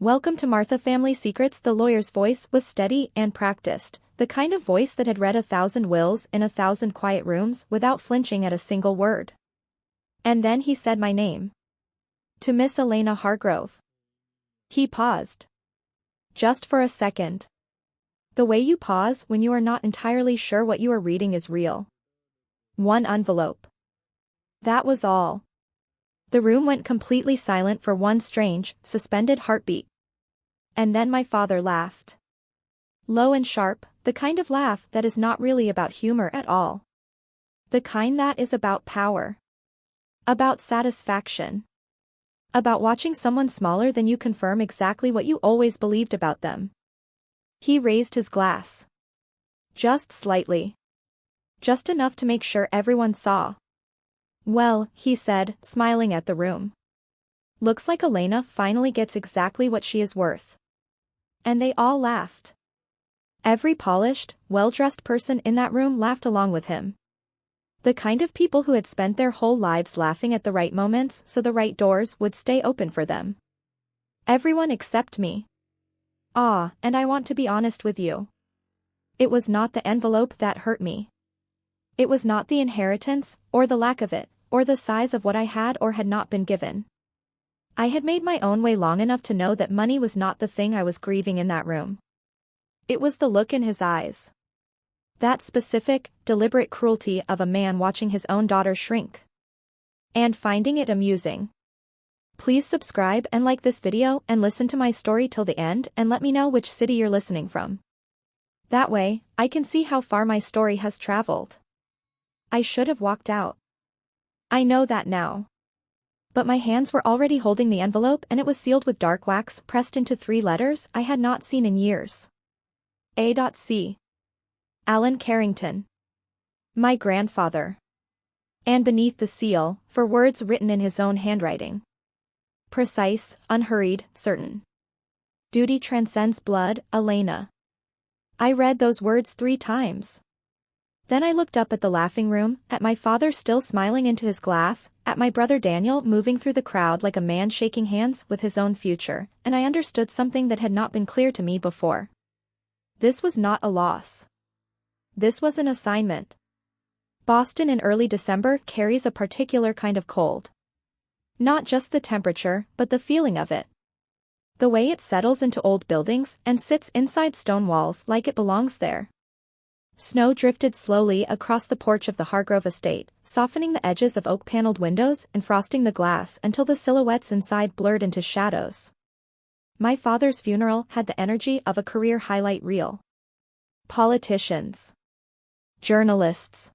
Welcome to Martha Family Secrets. The lawyer's voice was steady and practiced, the kind of voice that had read 1,000 wills in 1,000 quiet rooms without flinching at a single word. And then he said my name. To Miss Elena Hargrove. He paused. Just for a second. The way you pause when you are not entirely sure what you are reading is real. One envelope. That was all. The room went completely silent for one strange, suspended heartbeat. And then my father laughed. Low and sharp, the kind of laugh that is not really about humor at all. The kind that is about power. About satisfaction. About watching someone smaller than you confirm exactly what you always believed about them. He raised his glass. Just slightly. Just enough to make sure everyone saw. Well, he said, smiling at the room. Looks like Elena finally gets exactly what she is worth. And they all laughed. Every polished, well-dressed person in that room laughed along with him. The kind of people who had spent their whole lives laughing at the right moments so the right doors would stay open for them. Everyone except me. And I want to be honest with you. It was not the envelope that hurt me. It was not the inheritance, or the lack of it, or the size of what I had or had not been given. I had made my own way long enough to know that money was not the thing I was grieving in that room. It was the look in his eyes. That specific, deliberate cruelty of a man watching his own daughter shrink. And finding it amusing. Please subscribe and like this video and listen to my story till the end and let me know which city you're listening from. That way, I can see how far my story has traveled. I should have walked out. I know that now. But my hands were already holding the envelope and it was sealed with dark wax pressed into 3 letters I had not seen in years. A.C. Alan Carrington. My grandfather. And beneath the seal, for words written in his own handwriting. Precise, unhurried, certain. Duty transcends blood, Elena. I read those words 3 times. Then I looked up at the laughing room, at my father still smiling into his glass, at my brother Daniel moving through the crowd like a man shaking hands with his own future, and I understood something that had not been clear to me before. This was not a loss. This was an assignment. Boston in early December carries a particular kind of cold. Not just the temperature, but the feeling of it. The way it settles into old buildings and sits inside stone walls like it belongs there. Snow drifted slowly across the porch of the Hargrove estate, softening the edges of oak-paneled windows and frosting the glass until the silhouettes inside blurred into shadows. My father's funeral had the energy of a career highlight reel. Politicians. Journalists.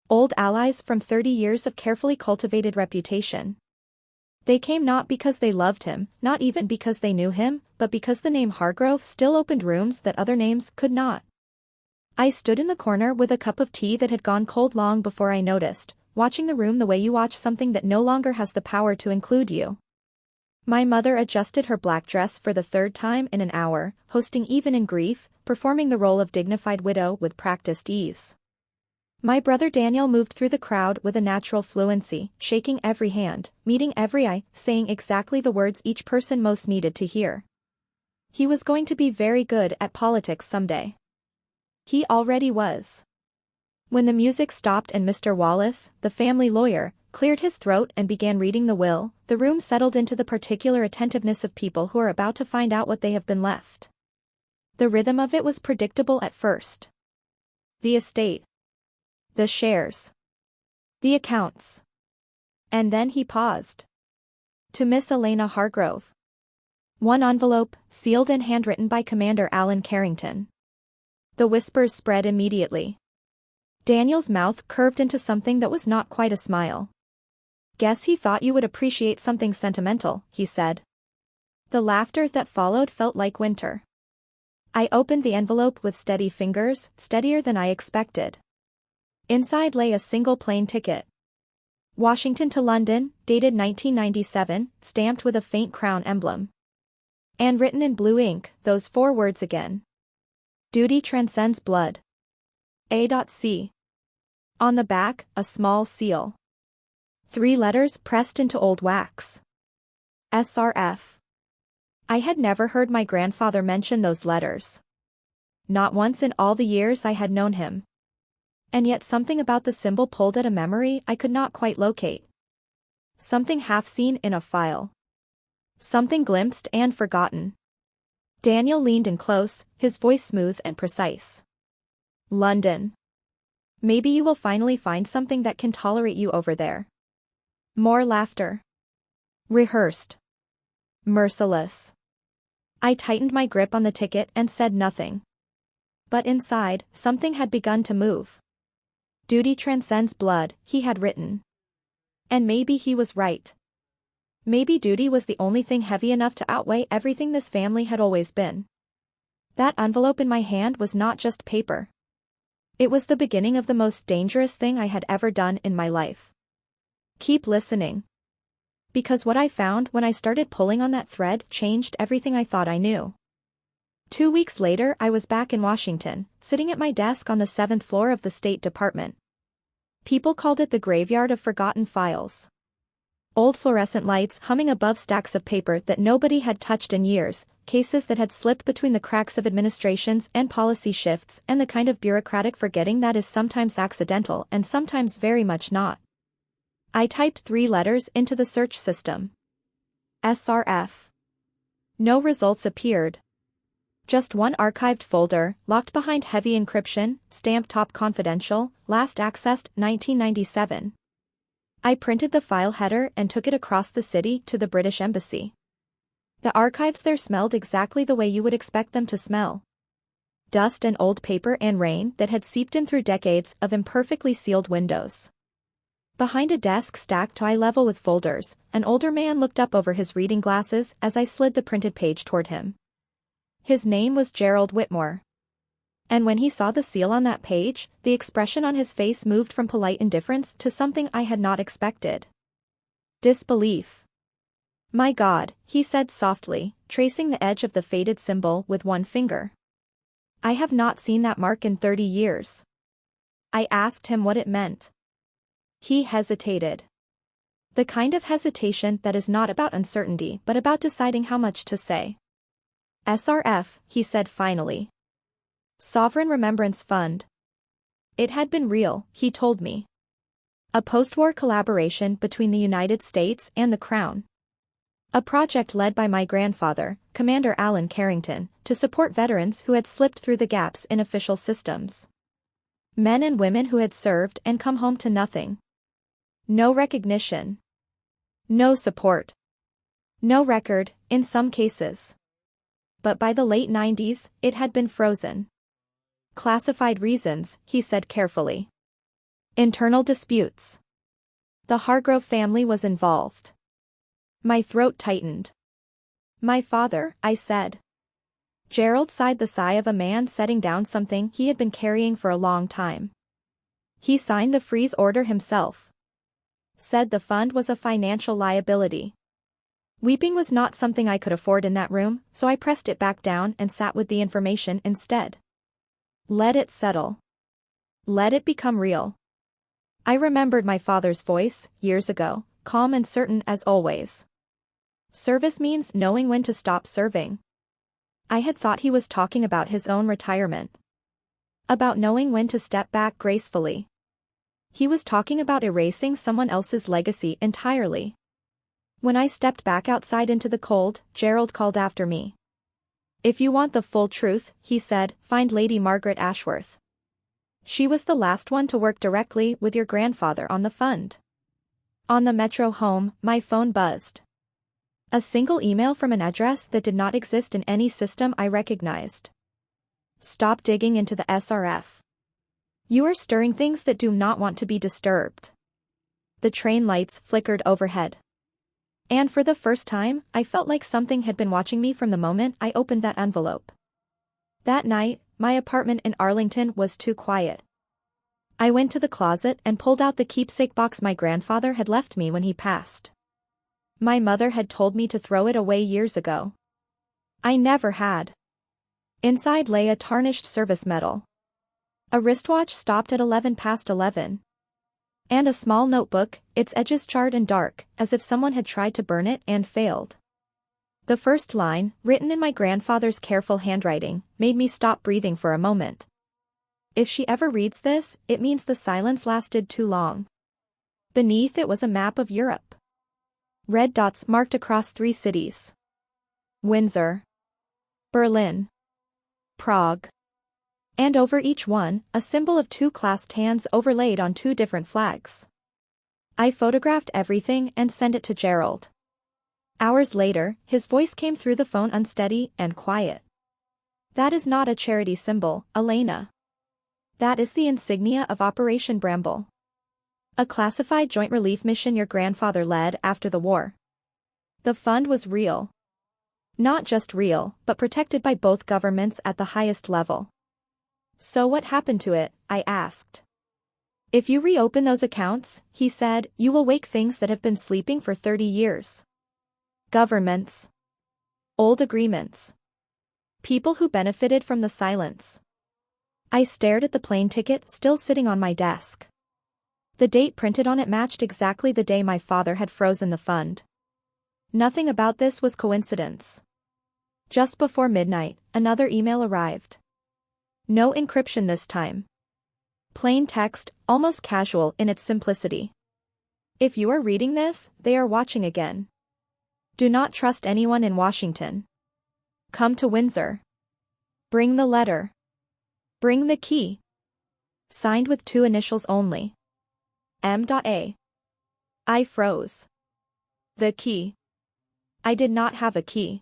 Old allies from 30 years of carefully cultivated reputation. They came not because they loved him, not even because they knew him, but because the name Hargrove still opened rooms that other names could not. I stood in the corner with a cup of tea that had gone cold long before I noticed, watching the room the way you watch something that no longer has the power to include you. My mother adjusted her black dress for the 3rd time in an hour, hosting even in grief, performing the role of dignified widow with practiced ease. My brother Daniel moved through the crowd with a natural fluency, shaking every hand, meeting every eye, saying exactly the words each person most needed to hear. He was going to be very good at politics someday. He already was. When the music stopped and Mr. Wallace, the family lawyer, cleared his throat and began reading the will, the room settled into the particular attentiveness of people who are about to find out what they have been left. The rhythm of it was predictable at first. The estate. The shares. The accounts. And then he paused. To Miss Elena Hargrove. One envelope, sealed and handwritten by Commander Alan Carrington. The whispers spread immediately. Daniel's mouth curved into something that was not quite a smile. Guess he thought you would appreciate something sentimental, he said. The laughter that followed felt like winter. I opened the envelope with steady fingers, steadier than I expected. Inside lay a single plane ticket. Washington to London, dated 1997, stamped with a faint crown emblem. And written in blue ink, those 4 words again. Duty transcends blood. A.C. On the back, a small seal. 3 letters pressed into old wax. SRF. I had never heard my grandfather mention those letters. Not once in all the years I had known him. And yet something about the symbol pulled at a memory I could not quite locate. Something half seen in a file. Something glimpsed and forgotten. Daniel leaned in close, his voice smooth and precise. London. Maybe you will finally find something that can tolerate you over there. More laughter. Rehearsed. Merciless. I tightened my grip on the ticket and said nothing. But inside, something had begun to move. Duty transcends blood, he had written. And maybe he was right. Maybe duty was the only thing heavy enough to outweigh everything this family had always been. That envelope in my hand was not just paper. It was the beginning of the most dangerous thing I had ever done in my life. Keep listening. Because what I found when I started pulling on that thread changed everything I thought I knew. 2 weeks later I was back in Washington, sitting at my desk on the 7th floor of the State Department. People called it the graveyard of forgotten files. Old fluorescent lights humming above stacks of paper that nobody had touched in years, cases that had slipped between the cracks of administrations and policy shifts, and the kind of bureaucratic forgetting that is sometimes accidental and sometimes very much not. I typed 3 letters into the search system. SRF. No results appeared. Just one archived folder, locked behind heavy encryption, stamped top confidential, last accessed 1997. I printed the file header and took it across the city to the British Embassy. The archives there smelled exactly the way you would expect them to smell. Dust and old paper and rain that had seeped in through decades of imperfectly sealed windows. Behind a desk stacked eye level with folders, an older man looked up over his reading glasses as I slid the printed page toward him. His name was Leonard Whitmore. And when he saw the seal on that page, the expression on his face moved from polite indifference to something I had not expected. Disbelief. My God, he said softly, tracing the edge of the faded symbol with one finger. I have not seen that mark in 30 years. I asked him what it meant. He hesitated. The kind of hesitation that is not about uncertainty but about deciding how much to say. SRF, he said finally. Sovereign Remembrance Fund. It had been real, he told me. A post-war collaboration between the United States and the Crown. A project led by my grandfather, Commander Alan Carrington, to support veterans who had slipped through the gaps in official systems. Men and women who had served and come home to nothing. No recognition. No support. No record, in some cases. But by the late 90s, it had been frozen. Classified reasons, he said carefully. Internal disputes. The Hargrove family was involved. My throat tightened. My father, I said. Gerald sighed the sigh of a man setting down something he had been carrying for a long time. He signed the freeze order himself. Said the fund was a financial liability. Weeping was not something I could afford in that room, so I pressed it back down and sat with the information instead. Let it settle. Let it become real. I remembered my father's voice, years ago, calm and certain as always. Service means knowing when to stop serving. I had thought he was talking about his own retirement. About knowing when to step back gracefully. He was talking about erasing someone else's legacy entirely. When I stepped back outside into the cold, Gerald called after me. If you want the full truth, he said, find Lady Margaret Ashworth. She was the last one to work directly with your grandfather on the fund. On the metro home, my phone buzzed. A single email from an address that did not exist in any system I recognized. Stop digging into the SRF. You are stirring things that do not want to be disturbed. The train lights flickered overhead. And for the first time, I felt like something had been watching me from the moment I opened that envelope. That night, my apartment in Arlington was too quiet. I went to the closet and pulled out the keepsake box my grandfather had left me when he passed. My mother had told me to throw it away years ago. I never had. Inside lay a tarnished service medal. A wristwatch stopped at 11 past 11. And a small notebook, its edges charred and dark, as if someone had tried to burn it and failed. The first line, written in my grandfather's careful handwriting, made me stop breathing for a moment. If she ever reads this, it means the silence lasted too long. Beneath it was a map of Europe. Red dots marked across 3 cities. Windsor, Berlin, Prague. And over each one, a symbol of 2 clasped hands overlaid on 2 different flags. I photographed everything and sent it to Gerald. Hours later, his voice came through the phone unsteady and quiet. That is not a charity symbol, Elena. That is the insignia of Operation Bramble. A classified joint relief mission your grandfather led after the war. The fund was real. Not just real, but protected by both governments at the highest level. So what happened to it? I asked. If you reopen those accounts, he said, you will wake things that have been sleeping for 30 years. Governments. Old agreements. People who benefited from the silence. I stared at the plane ticket still sitting on my desk. The date printed on it matched exactly the day my father had frozen the fund. Nothing about this was coincidence. Just before midnight, another email arrived. No encryption this time. Plain text, almost casual in its simplicity. If you are reading this, they are watching again. Do not trust anyone in Washington. Come to Windsor. Bring the letter. Bring the key. Signed with 2 initials only. M.A. I froze. The key. I did not have a key.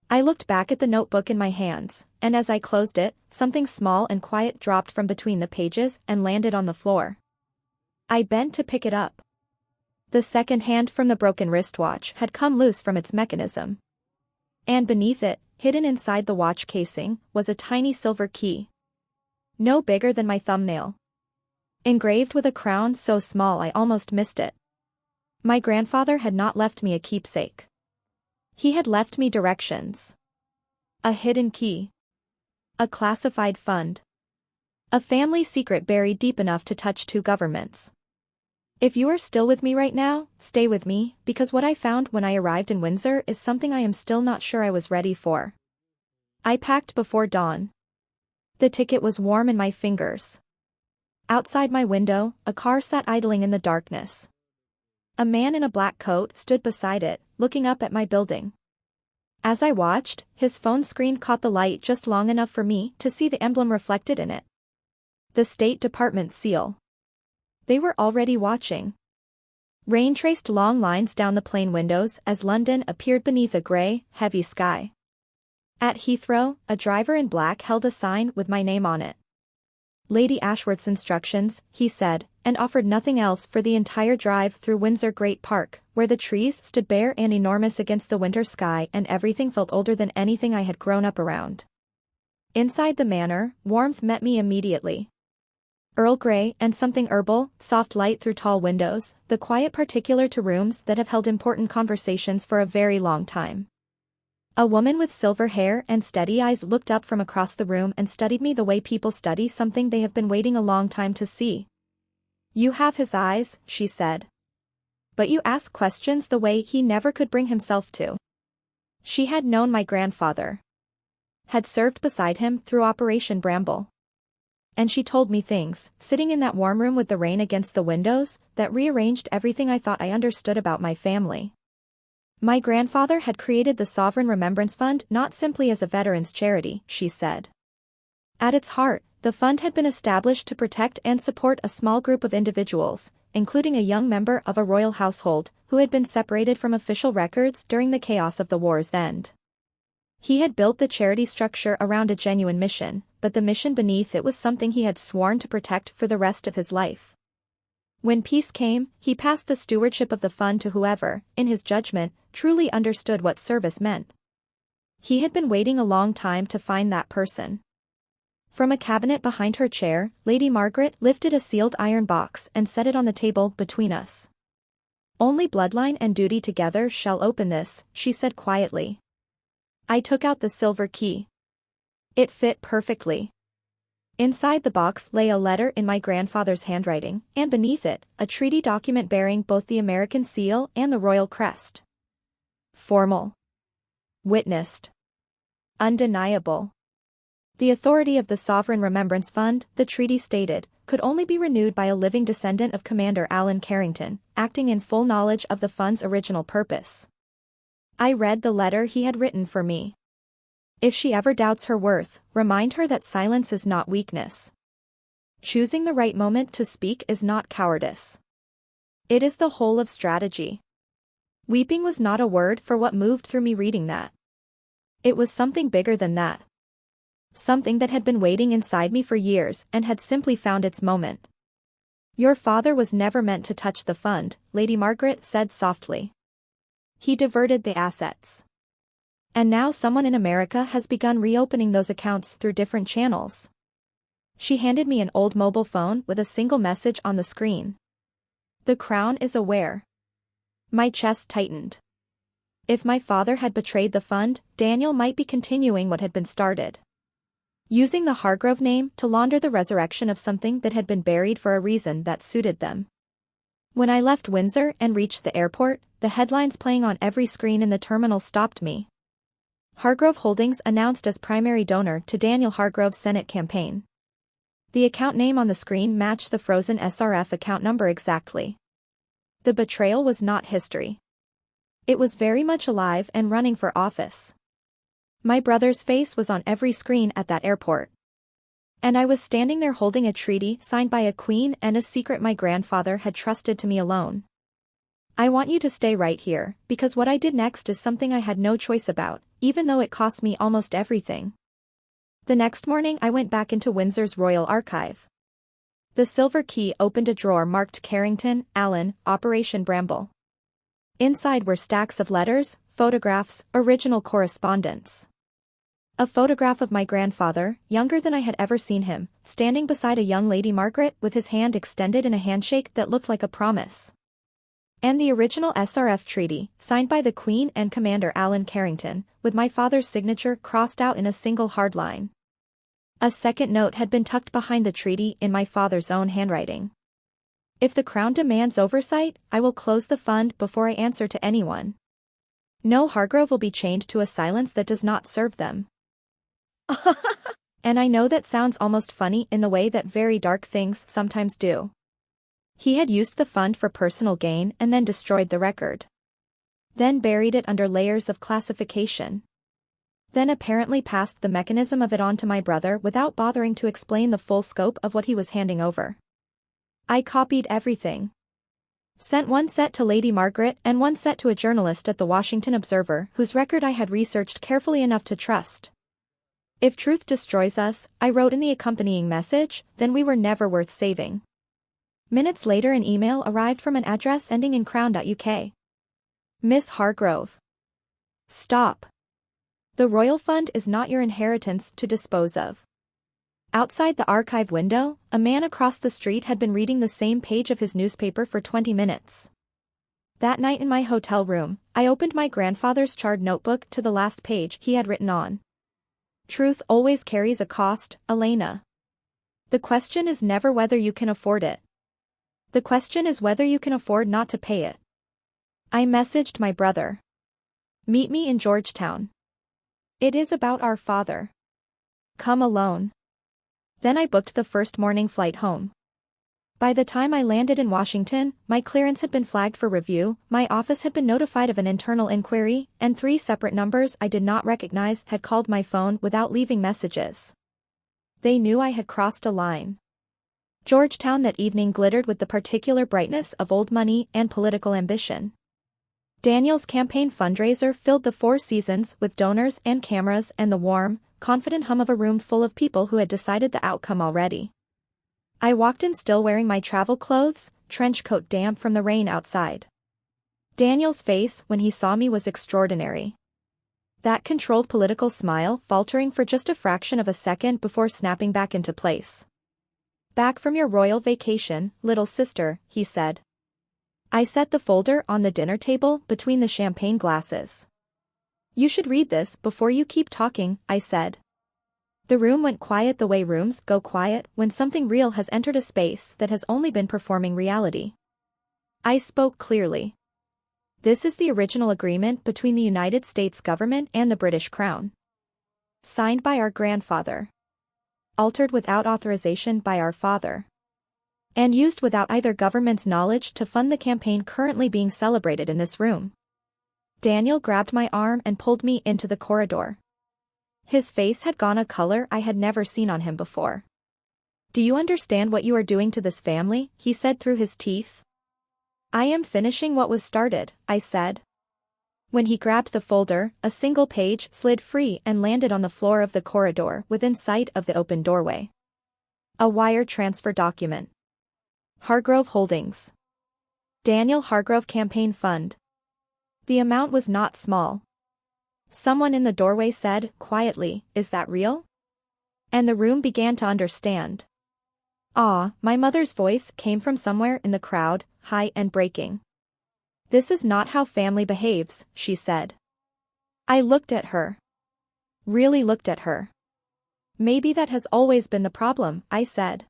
I looked back at the notebook in my hands, and as I closed it, something small and quiet dropped from between the pages and landed on the floor. I bent to pick it up. The second hand from the broken wristwatch had come loose from its mechanism. And beneath it, hidden inside the watch casing, was a tiny silver key. No bigger than my thumbnail. Engraved with a crown so small I almost missed it. My grandfather had not left me a keepsake. He had left me directions. A hidden key. A classified fund. A family secret buried deep enough to touch 2 governments. If you are still with me right now, stay with me, because what I found when I arrived in Windsor is something I am still not sure I was ready for. I packed before dawn. The ticket was warm in my fingers. Outside my window, a car sat idling in the darkness. A man in a black coat stood beside it, looking up at my building. As I watched, his phone screen caught the light just long enough for me to see the emblem reflected in it. The State Department seal. They were already watching. Rain traced long lines down the plane windows as London appeared beneath a grey, heavy sky. At Heathrow, a driver in black held a sign with my name on it. Lady Ashworth's instructions, he said, and offered nothing else for the entire drive through Windsor Great Park, where the trees stood bare and enormous against the winter sky and everything felt older than anything I had grown up around. Inside the manor, warmth met me immediately. Earl Grey and something herbal, soft light through tall windows, the quiet particular to rooms that have held important conversations for a very long time. A woman with silver hair and steady eyes looked up from across the room and studied me the way people study something they have been waiting a long time to see. You have his eyes, she said. But you ask questions the way he never could bring himself to. She had known my grandfather. Had served beside him through Operation Bramble. And she told me things, sitting in that warm room with the rain against the windows, that rearranged everything I thought I understood about my family. My grandfather had created the Sovereign Remembrance Fund not simply as a veterans' charity, she said. At its heart, the fund had been established to protect and support a small group of individuals, including a young member of a royal household, who had been separated from official records during the chaos of the war's end. He had built the charity structure around a genuine mission, but the mission beneath it was something he had sworn to protect for the rest of his life. When peace came, he passed the stewardship of the fund to whoever, in his judgment, truly understood what service meant. He had been waiting a long time to find that person. From a cabinet behind her chair, Lady Margaret lifted a sealed iron box and set it on the table between us. Only bloodline and duty together shall open this, she said quietly. I took out the silver key. It fit perfectly. Inside the box lay a letter in my grandfather's handwriting, and beneath it, a treaty document bearing both the American seal and the royal crest. Formal. Witnessed. Undeniable. The authority of the Sovereign Remembrance Fund, the treaty stated, could only be renewed by a living descendant of Commander Alan Carrington, acting in full knowledge of the fund's original purpose. I read the letter he had written for me. If she ever doubts her worth, remind her that silence is not weakness. Choosing the right moment to speak is not cowardice. It is the whole of strategy. Weeping was not a word for what moved through me reading that. It was something bigger than that. Something that had been waiting inside me for years and had simply found its moment. Your father was never meant to touch the fund, Lady Margaret said softly. He diverted the assets. And now someone in America has begun reopening those accounts through different channels. She handed me an old mobile phone with a single message on the screen. The Crown is aware. My chest tightened. If my father had betrayed the fund, Daniel might be continuing what had been started. Using the Hargrove name to launder the resurrection of something that had been buried for a reason that suited them. When I left Windsor and reached the airport, the headlines playing on every screen in the terminal stopped me. Hargrove Holdings announced as primary donor to Daniel Hargrove's Senate campaign. The account name on the screen matched the frozen SRF account number exactly. The betrayal was not history. It was very much alive and running for office. My brother's face was on every screen at that airport. And I was standing there holding a treaty signed by a queen and a secret my grandfather had trusted to me alone. I want you to stay right here, because what I did next is something I had no choice about, even though it cost me almost everything. The next morning I went back into Windsor's Royal Archive. The silver key opened a drawer marked Carrington, Allen, Operation Bramble. Inside were stacks of letters, photographs, original correspondence. A photograph of my grandfather, younger than I had ever seen him, standing beside a young Lady Margaret with his hand extended in a handshake that looked like a promise. And the original SRF treaty, signed by the Queen and Commander Alan Carrington, with my father's signature crossed out in a single hard line. A second note had been tucked behind the treaty in my father's own handwriting. If the Crown demands oversight, I will close the fund before I answer to anyone. No Hargrove will be chained to a silence that does not serve them. And I know that sounds almost funny in the way that very dark things sometimes do. He had used the fund for personal gain and then destroyed the record. Then buried it under layers of classification. Then apparently passed the mechanism of it on to my brother without bothering to explain the full scope of what he was handing over. I copied everything. Sent one set to Lady Margaret and one set to a journalist at the Washington Observer whose record I had researched carefully enough to trust. If truth destroys us, I wrote in the accompanying message, then we were never worth saving. Minutes later an email arrived from an address ending in crown.uk. Miss Hargrove. Stop. The Royal Fund is not your inheritance to dispose of. Outside the archive window, a man across the street had been reading the same page of his newspaper for 20 minutes. That night in my hotel room, I opened my grandfather's charred notebook to the last page he had written on. Truth always carries a cost, Elena. The question is never whether you can afford it. The question is whether you can afford not to pay it. I messaged my brother. Meet me in Georgetown. It is about our father. Come alone. Then I booked the first morning flight home. By the time I landed in Washington, my clearance had been flagged for review, my office had been notified of an internal inquiry, and 3 separate numbers I did not recognize had called my phone without leaving messages. They knew I had crossed a line. Georgetown that evening glittered with the particular brightness of old money and political ambition. Daniel's campaign fundraiser filled the Four Seasons with donors and cameras and the warm, confident hum of a room full of people who had decided the outcome already. I walked in still wearing my travel clothes, trench coat damp from the rain outside. Daniel's face when he saw me was extraordinary. That controlled political smile faltering for just a fraction of a second before snapping back into place. Back from your royal vacation, little sister, he said. I set the folder on the dinner table between the champagne glasses. You should read this before you keep talking, I said. The room went quiet the way rooms go quiet when something real has entered a space that has only been performing reality. I spoke clearly. This is the original agreement between the United States government and the British Crown. Signed by our grandfather. Altered without authorization by our father. And used without either government's knowledge to fund the campaign currently being celebrated in this room. Daniel grabbed my arm and pulled me into the corridor. His face had gone a color I had never seen on him before. "Do you understand what you are doing to this family?" he said through his teeth. "I am finishing what was started," I said. When he grabbed the folder, a single page slid free and landed on the floor of the corridor within sight of the open doorway. A wire transfer document. Hargrove Holdings. Daniel Hargrove Campaign Fund. The amount was not small. Someone in the doorway said, quietly, "Is that real?" And the room began to understand. "Ah," my mother's voice came from somewhere in the crowd, high and breaking. "This is not how family behaves," she said. I looked at her. Really looked at her. "Maybe that has always been the problem," I said.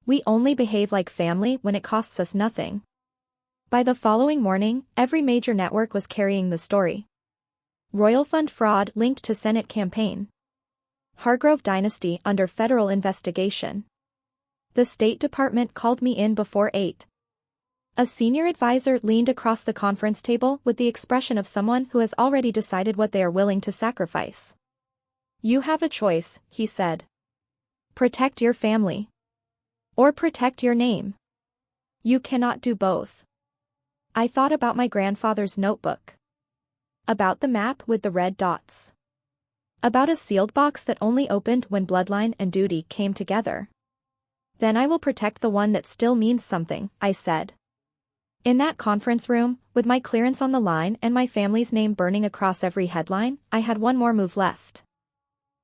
"We only behave like family when it costs us nothing." By the following morning, every major network was carrying the story. Royal Fund fraud linked to Senate campaign. Hargrove dynasty under federal investigation. The State Department called me in before 8. A senior advisor leaned across the conference table with the expression of someone who has already decided what they are willing to sacrifice. "You have a choice," he said. "Protect your family. Or protect your name. You cannot do both." I thought about my grandfather's notebook. About the map with the red dots. About a sealed box that only opened when bloodline and duty came together. "Then I will protect the one that still means something," I said. In that conference room, with my clearance on the line and my family's name burning across every headline, I had one more move left.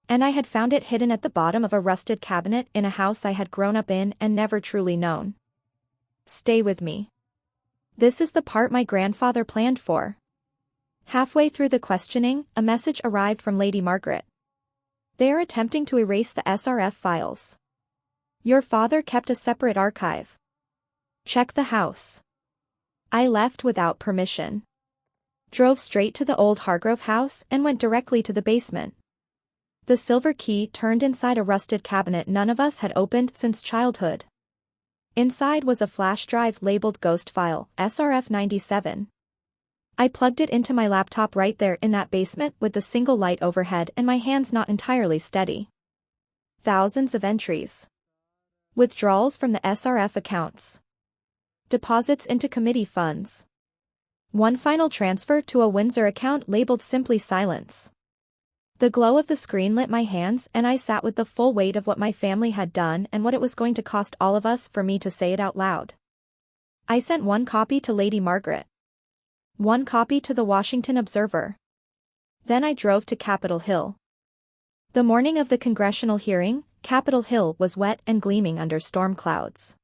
And I had found it hidden at the bottom of a rusted cabinet in a house I had grown up in and never truly known. Stay with me. This is the part my grandfather planned for. Halfway through the questioning, a message arrived from Lady Margaret. "They are attempting to erase the SRF files. Your father kept a separate archive. Check the house." I left without permission. Drove straight to the old Hargrove house and went directly to the basement. The silver key turned inside a rusted cabinet none of us had opened since childhood. Inside was a flash drive labeled Ghost File, SRF 97. I plugged it into my laptop right there in that basement with the single light overhead and my hands not entirely steady. Thousands of entries. Withdrawals from the SRF accounts. Deposits into committee funds. One final transfer to a Windsor account labeled simply Silence. The glow of the screen lit my hands and I sat with the full weight of what my family had done and what it was going to cost all of us for me to say it out loud. I sent one copy to Lady Margaret. One copy to the Washington Observer. Then I drove to Capitol Hill. The morning of the congressional hearing, Capitol Hill was wet and gleaming under storm clouds.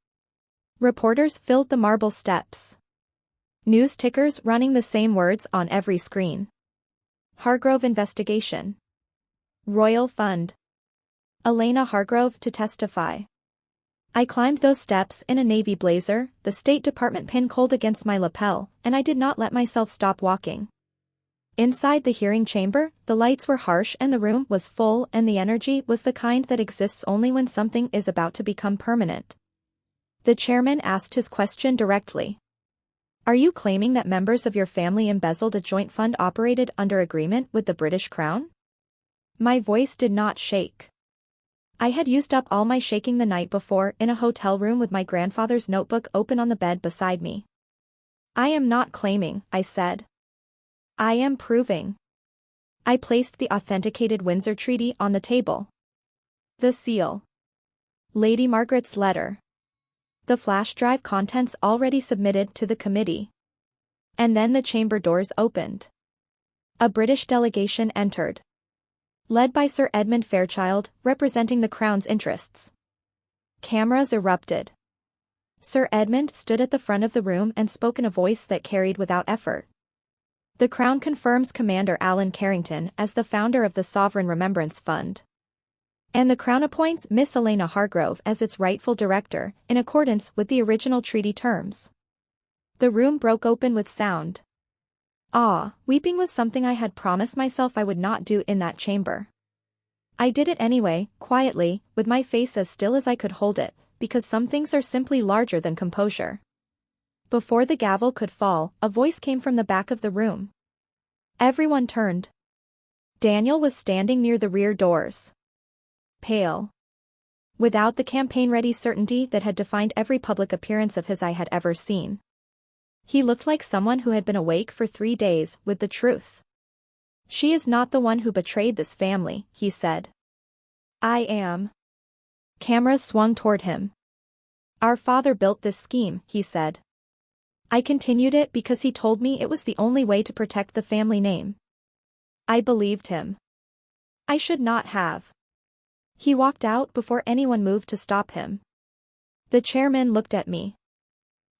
Reporters filled the marble steps. News tickers running the same words on every screen. Hargrove investigation. Royal Fund. Elena Hargrove to testify. I climbed those steps in a navy blazer, the State Department pin cold against my lapel, and I did not let myself stop walking. Inside the hearing chamber, the lights were harsh and the room was full and the energy was the kind that exists only when something is about to become permanent. The chairman asked his question directly. "Are you claiming that members of your family embezzled a joint fund operated under agreement with the British Crown?" My voice did not shake. I had used up all my shaking the night before in a hotel room with my grandfather's notebook open on the bed beside me. "I am not claiming," I said. "I am proving." I placed the authenticated Windsor Treaty on the table. The seal. Lady Margaret's letter. The flash drive contents already submitted to the committee. And then the chamber doors opened. A British delegation entered. Led by Sir Edmund Fairchild, representing the Crown's interests. Cameras erupted. Sir Edmund stood at the front of the room and spoke in a voice that carried without effort. "The Crown confirms Commander Alan Carrington as the founder of the Sovereign Remembrance Fund. And the Crown appoints Miss Elena Hargrove as its rightful director, in accordance with the original treaty terms." The room broke open with sound. Weeping was something I had promised myself I would not do in that chamber. I did it anyway, quietly, with my face as still as I could hold it, because some things are simply larger than composure. Before the gavel could fall, a voice came from the back of the room. Everyone turned. Daniel was standing near the rear doors. Pale. Without the campaign-ready certainty that had defined every public appearance of his I had ever seen. He looked like someone who had been awake for 3 days with the truth. "She is not the one who betrayed this family," he said. "I am." Cameras swung toward him. "Our father built this scheme," he said. "I continued it because he told me it was the only way to protect the family name. I believed him. I should not have." He walked out before anyone moved to stop him. The chairman looked at me.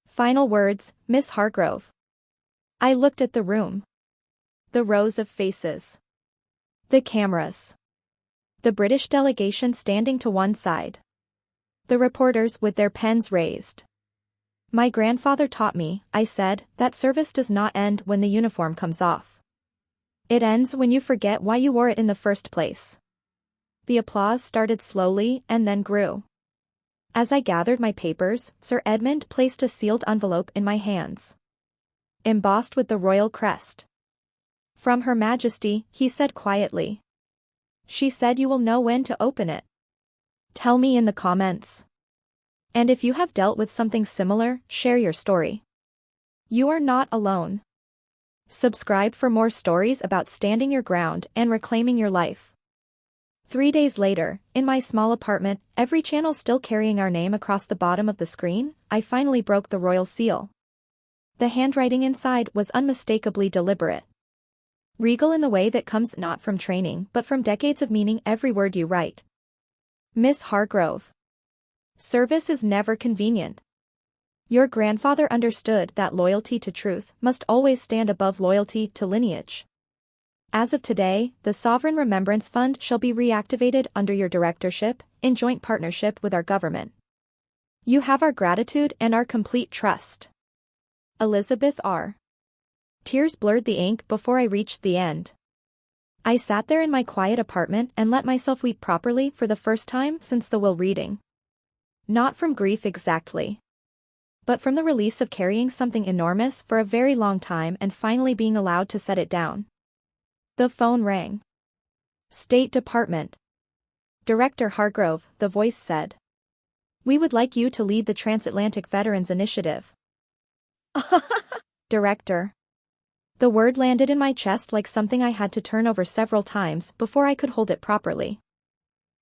"Final words, Miss Hargrove." I looked at the room. The rows of faces. The cameras. The British delegation standing to one side. The reporters with their pens raised. "My grandfather taught me," I said, "that service does not end when the uniform comes off. It ends when you forget why you wore it in the first place." The applause started slowly and then grew. As I gathered my papers, Sir Edmund placed a sealed envelope in my hands. Embossed with the royal crest. "From Her Majesty," he said quietly. "She said you will know when to open it. Tell me in the comments. And if you have dealt with something similar, share your story. You are not alone." Subscribe for more stories about standing your ground and reclaiming your life. 3 days later, in my small apartment, every channel still carrying our name across the bottom of the screen, I finally broke the royal seal. The handwriting inside was unmistakably deliberate. Regal in the way that comes not from training but from decades of meaning every word you write. Miss Hargrove. Service is never convenient. Your grandfather understood that loyalty to truth must always stand above loyalty to lineage. As of today, the Sovereign Remembrance Fund shall be reactivated under your directorship, in joint partnership with our government. You have our gratitude and our complete trust. Elizabeth R. Tears blurred the ink before I reached the end. I sat there in my quiet apartment and let myself weep properly for the first time since the will reading. Not from grief exactly, but from the release of carrying something enormous for a very long time and finally being allowed to set it down. The phone rang. State Department. "Director Hargrove," the voice said. "We would like you to lead the Transatlantic Veterans Initiative." Director. The word landed in my chest like something I had to turn over several times before I could hold it properly.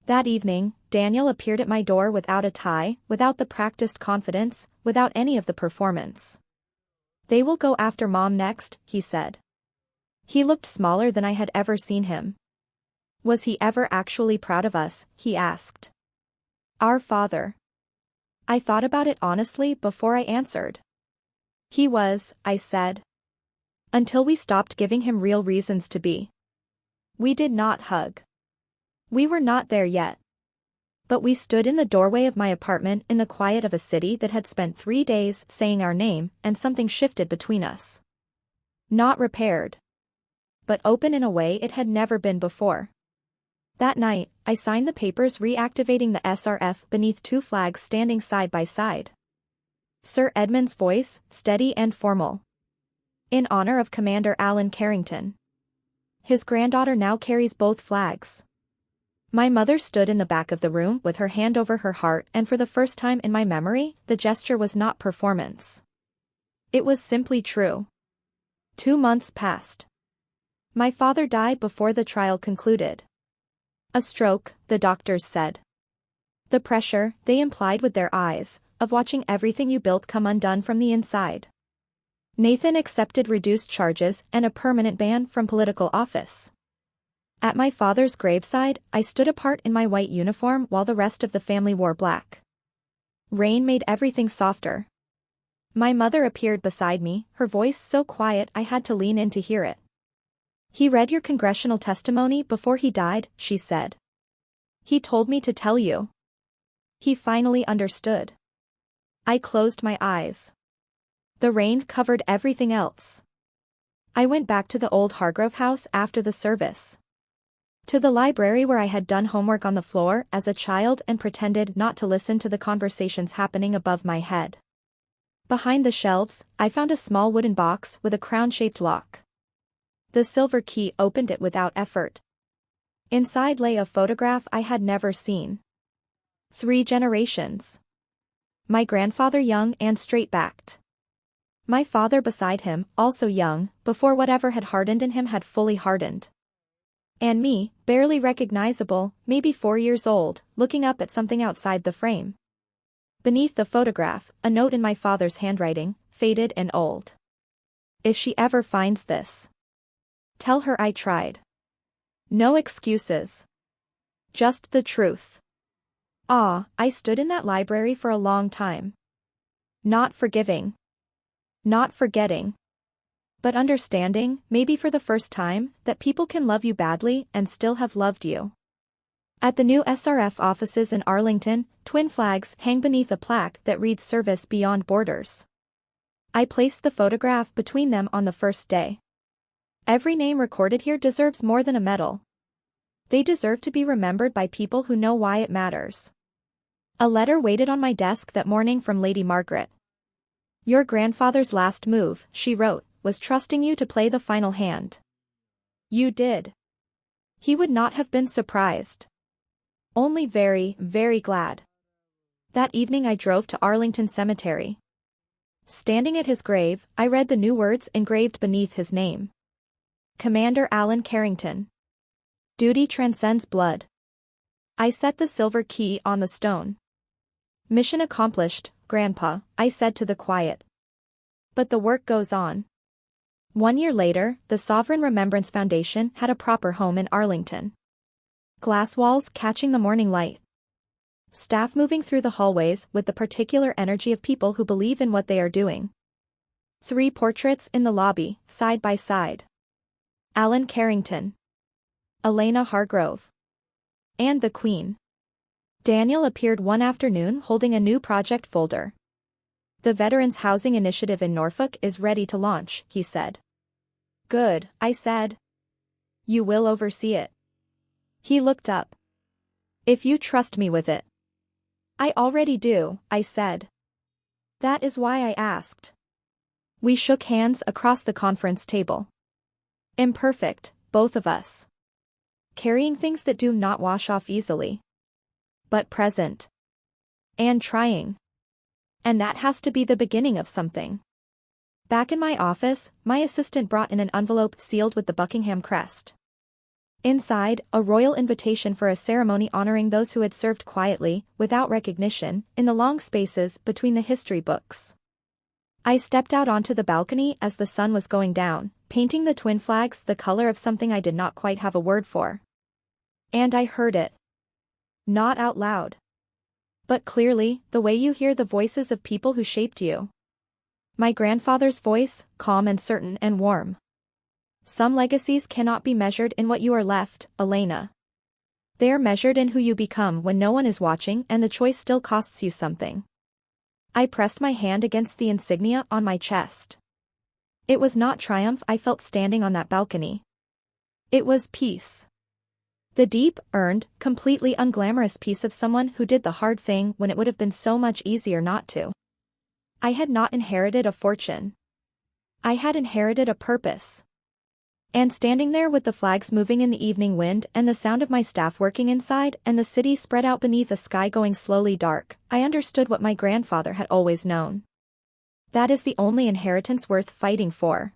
That evening, Daniel appeared at my door without a tie, without the practiced confidence, without any of the performance. "They will go after Mom next," he said. He looked smaller than I had ever seen him. Was he ever actually proud of us, he asked. "Our father." I thought about it honestly before I answered. "He was," I said. "Until we stopped giving him real reasons to be." We did not hug. We were not there yet. But we stood in the doorway of my apartment in the quiet of a city that had spent 3 days saying our name, and something shifted between us. Not repaired, but open in a way it had never been before. That night, I signed the papers reactivating the SRF beneath 2 flags standing side by side. Sir Edmund's voice, steady and formal. "In honor of Commander Alan Carrington." His granddaughter now carries both flags. My mother stood in the back of the room with her hand over her heart, and for the first time in my memory, the gesture was not performance. It was simply true. 2 months passed. My father died before the trial concluded. A stroke, the doctors said. The pressure, they implied with their eyes, of watching everything you built come undone from the inside. Nathan accepted reduced charges and a permanent ban from political office. At my father's graveside, I stood apart in my white uniform while the rest of the family wore black. Rain made everything softer. My mother appeared beside me, her voice so quiet I had to lean in to hear it. "He read your congressional testimony before he died," she said. "He told me to tell you. He finally understood." I closed my eyes. The rain covered everything else. I went back to the old Hargrove house after the service. To the library where I had done homework on the floor as a child and pretended not to listen to the conversations happening above my head. Behind the shelves, I found a small wooden box with a crown-shaped lock. The silver key opened it without effort. Inside lay a photograph I had never seen. 3 generations. My grandfather young and straight-backed. My father beside him, also young, before whatever had hardened in him had fully hardened. And me, barely recognizable, maybe 4 years old, looking up at something outside the frame. Beneath the photograph, a note in my father's handwriting, faded and old. If she ever finds this, tell her I tried. No excuses. Just the truth. I stood in that library for a long time. Not forgiving. Not forgetting. But understanding, maybe for the first time, that people can love you badly and still have loved you. At the new SRF offices in Arlington, twin flags hang beneath a plaque that reads Service Beyond Borders. I placed the photograph between them on the first day. Every name recorded here deserves more than a medal. They deserve to be remembered by people who know why it matters. A letter waited on my desk that morning from Lady Margaret. Your grandfather's last move, she wrote, was trusting you to play the final hand. You did. He would not have been surprised. Only very, very glad. That evening I drove to Arlington Cemetery. Standing at his grave, I read the new words engraved beneath his name. Commander Alan Carrington. Duty transcends blood. I set the silver key on the stone. Mission accomplished, Grandpa, I said to the quiet. But the work goes on. 1 year later, the Sovereign Remembrance Foundation had a proper home in Arlington. Glass walls catching the morning light. Staff moving through the hallways with the particular energy of people who believe in what they are doing. 3 portraits in the lobby, side by side. Alan Carrington. Elena Hargrove. And the Queen. Daniel appeared one afternoon holding a new project folder. The Veterans Housing Initiative in Norfolk is ready to launch, he said. Good, I said. You will oversee it. He looked up. If you trust me with it. I already do, I said. That is why I asked. We shook hands across the conference table. Imperfect, both of us. Carrying things that do not wash off easily. But present. And trying. And that has to be the beginning of something. Back in my office, my assistant brought in an envelope sealed with the Buckingham crest. Inside, a royal invitation for a ceremony honoring those who had served quietly, without recognition, in the long spaces between the history books. I stepped out onto the balcony as the sun was going down, painting the twin flags the color of something I did not quite have a word for. And I heard it. Not out loud. But clearly, the way you hear the voices of people who shaped you. My grandfather's voice, calm and certain and warm. Some legacies cannot be measured in what you are left, Elena. They are measured in who you become when no one is watching and the choice still costs you something. I pressed my hand against the insignia on my chest. It was not triumph I felt standing on that balcony. It was peace. The deep, earned, completely unglamorous peace of someone who did the hard thing when it would have been so much easier not to. I had not inherited a fortune. I had inherited a purpose. And standing there with the flags moving in the evening wind and the sound of my staff working inside and the city spread out beneath a sky going slowly dark, I understood what my grandfather had always known. That is the only inheritance worth fighting for.